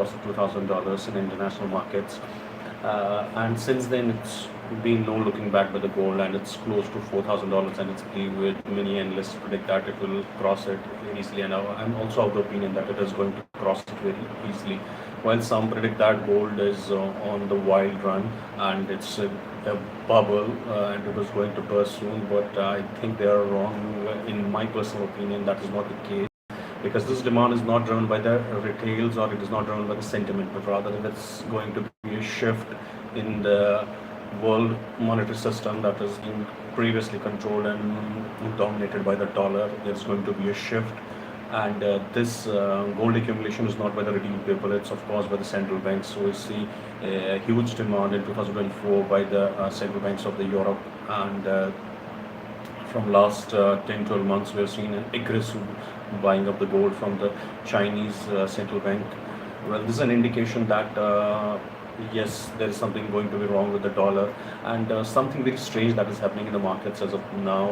crossed $2,000 in international markets. And since then, it's been no looking back with the gold, and it's close to $4,000, and it's believed with many analysts predict that it will cross it easily. And I'm also of the opinion that it is going to cross it very easily. While some predict that gold is on the wild run and it's a bubble and it was going to burst soon, but I think they are wrong. In my personal opinion, that is not the case, because this demand is not driven by the retails, or it is not driven by the sentiment, but rather it's going to be a shift in the world monetary system that is being previously controlled and dominated by the dollar. There's going to be a shift, and this gold accumulation is not by the retail people, it's of course by the central banks. So we see a huge demand in 2024 by the central banks of the Europe, and from last 10 12 months we have seen an aggressive buying of the gold from the Chinese central bank. Well, this is an indication that yes, there is something going to be wrong with the dollar, and something very strange that is happening in the markets as of now,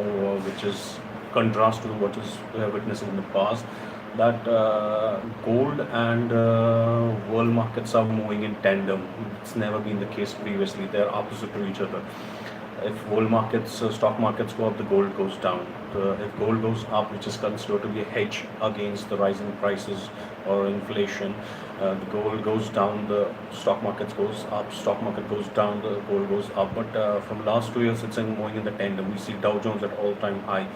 which is contrast to what is we have witnessed in the past. That gold and world markets are moving in tandem. It's never been the case previously. They are opposite to each other. If world markets, stock markets go up, the gold goes down. If gold goes up, which is considered to be a hedge against the rising prices or inflation, the gold goes down, the stock market goes up. Stock market goes down, the gold goes up. But from last 2 years, it's in moving in the tandem. We see Dow Jones at all-time high.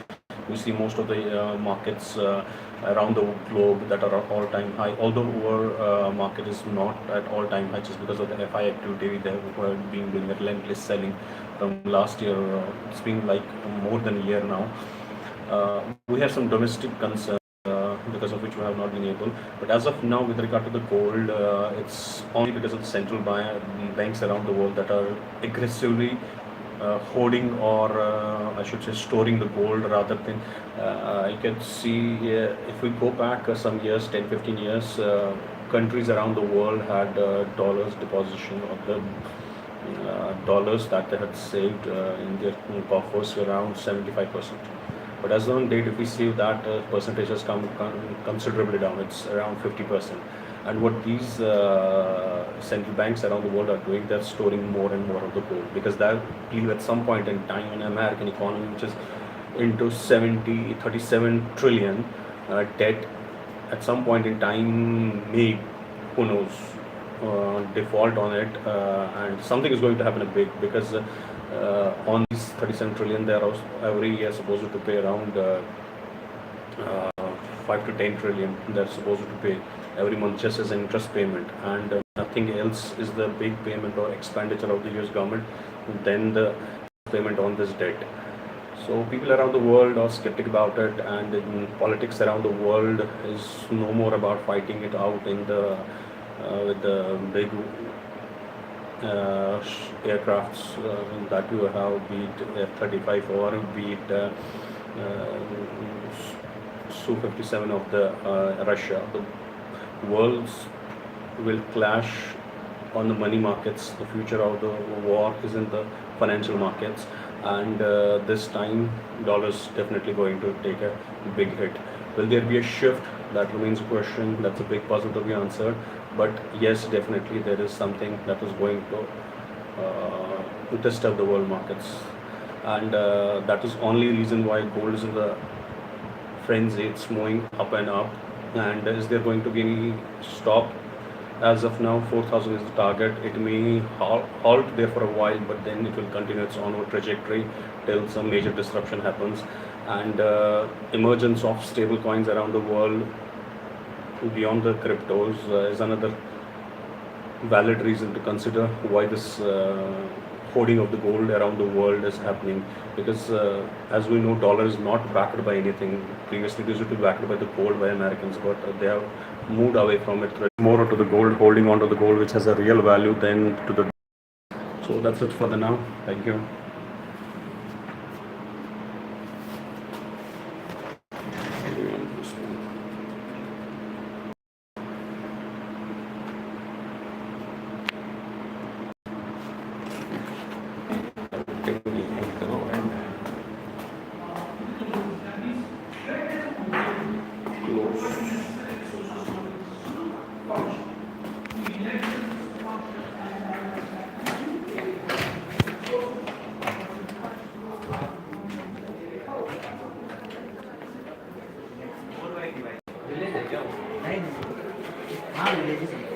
We see most of the markets around the globe that are at all-time high. Although our market is not at all-time high, just because of the FI activity, they have been doing a relentless selling from last year. It's been like more than a year now. We have some domestic concerns because of which we have not been able. But as of now, with regard to the gold, it's only because of the central banks around the world that are aggressively hoarding, or I should say storing the gold, rather than you can see if we go back some years, 10 15 years, countries around the world had dollars deposition of the dollars that they had saved in their coffers around 75%. But as on date, if we see that percentage has come considerably down, it's around 50%. And what these central banks around the world are doing, they're storing more and more of the gold, because they believe at some point in time, in American economy, which is into 37 trillion debt, at some point in time, may, who knows, default on it, and something is going to happen big, because on these 37 trillion, they are every year supposed to pay around 5 to 10 trillion. They're supposed to pay every month just as an interest payment, and nothing else is the big payment or expenditure of the US government than the payment on this debt. So people around the world are skeptic about it, and in politics around the world is no more about fighting it out in the with the big aircrafts that you have, be it F-35 or be it Su-57 of the Russia. The worlds will clash on the money markets. The future of the war is in the financial markets, and this time dollars definitely going to take a big hit. Will there be a shift? That remains a question. That's a big puzzle to be answered. But yes, definitely there is something that is going to disturb the world markets, and that is only reason why gold is in the frenzy. It's moving up and up. And is there going to be any stop? As of now, 4,000 is the target. It may halt there for a while, but then it will continue its onward trajectory till some major disruption happens. And emergence of stable coins around the world beyond the cryptos is another valid reason to consider why this hoarding of the gold around the world is happening, because as we know, dollar is not backed by anything. Previously, this used to be backed by the gold by Americans, but they have moved away from it more to the gold, holding on to the gold, which has a real value than to the. So that's it for the now. Thank you. Close. the villages.